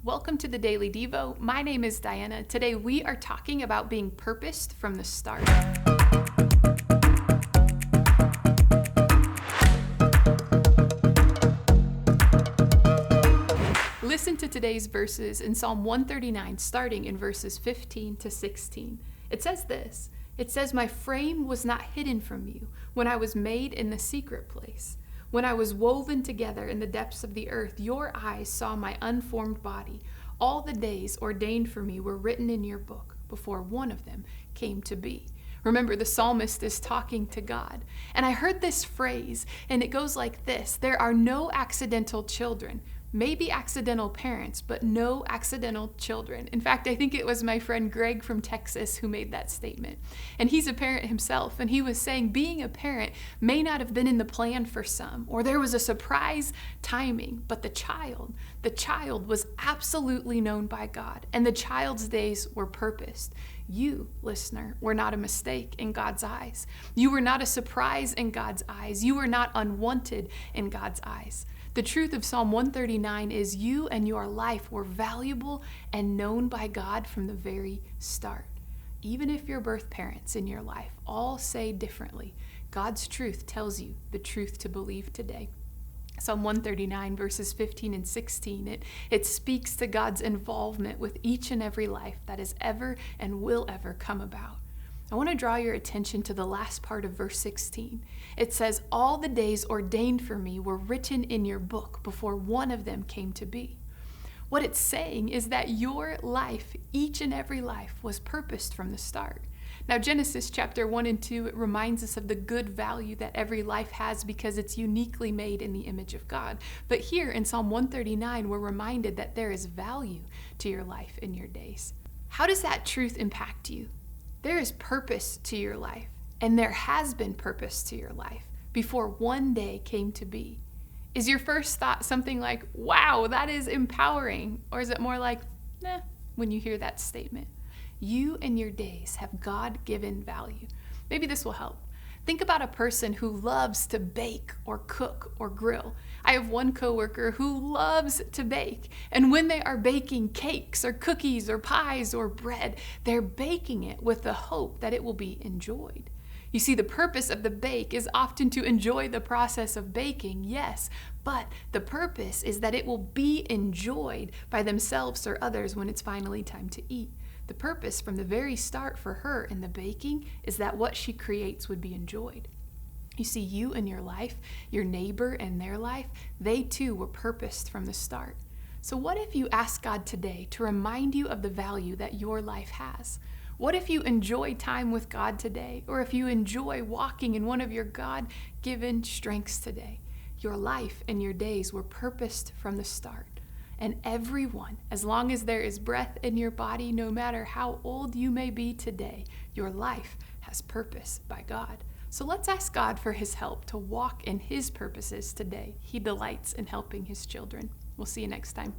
Welcome to the Daily Devo. My name is Diana. Today we are talking about being purposed from the start. Listen to today's verses in Psalm 139, starting in verses 15 to 16. It says this. It says, "My frame was not hidden from you when I was made in the secret place. When I was woven together in the depths of the earth, your eyes saw my unformed body. All the days ordained for me were written in your book before one of them came to be." Remember, the psalmist is talking to God. And I heard this phrase, and it goes like this: there are no accidental children. Maybe accidental parents, but no accidental children. In fact, I think it was my friend Greg from Texas who made that statement. And he's a parent himself, and he was saying being a parent may not have been in the plan for some, or there was a surprise timing, but the child was absolutely known by God, and the child's days were purposed. You, listener, were not a mistake in God's eyes. You were not a surprise in God's eyes. You were not unwanted in God's eyes. The truth of Psalm 139 is you and your life were valuable and known by God from the very start. Even if your birth parents in your life all say differently, God's truth tells you the truth to believe today. Psalm 139 verses 15 and 16, it speaks to God's involvement with each and every life that has ever and will ever come about. I want to draw your attention to the last part of verse 16. It says, "All the days ordained for me were written in your book before one of them came to be." What it's saying is that your life, each and every life, was purposed from the start. Now, Genesis chapter 1 and 2, it reminds us of the good value that every life has because it's uniquely made in the image of God. But here in Psalm 139, we're reminded that there is value to your life in your days. How does that truth impact you? There is purpose to your life, and there has been purpose to your life before one day came to be. Is your first thought something like, wow, that is empowering? Or is it more like, nah, when you hear that statement? You and your days have God-given value. Maybe this will help. Think about a person who loves to bake or cook or grill. I have one coworker who loves to bake, and when they are baking cakes or cookies or pies or bread, they're baking it with the hope that it will be enjoyed. You see, the purpose of the bake is often to enjoy the process of baking, yes, but the purpose is that it will be enjoyed by themselves or others when it's finally time to eat. The purpose from the very start for her in the baking is that what she creates would be enjoyed. You see, you and your life, your neighbor and their life, they too were purposed from the start. So what if you ask God today to remind you of the value that your life has? What if you enjoy time with God today, or if you enjoy walking in one of your God-given strengths today? Your life and your days were purposed from the start. And everyone, as long as there is breath in your body, no matter how old you may be today, your life has purpose by God. So let's ask God for his help to walk in his purposes today. He delights in helping his children. We'll see you next time.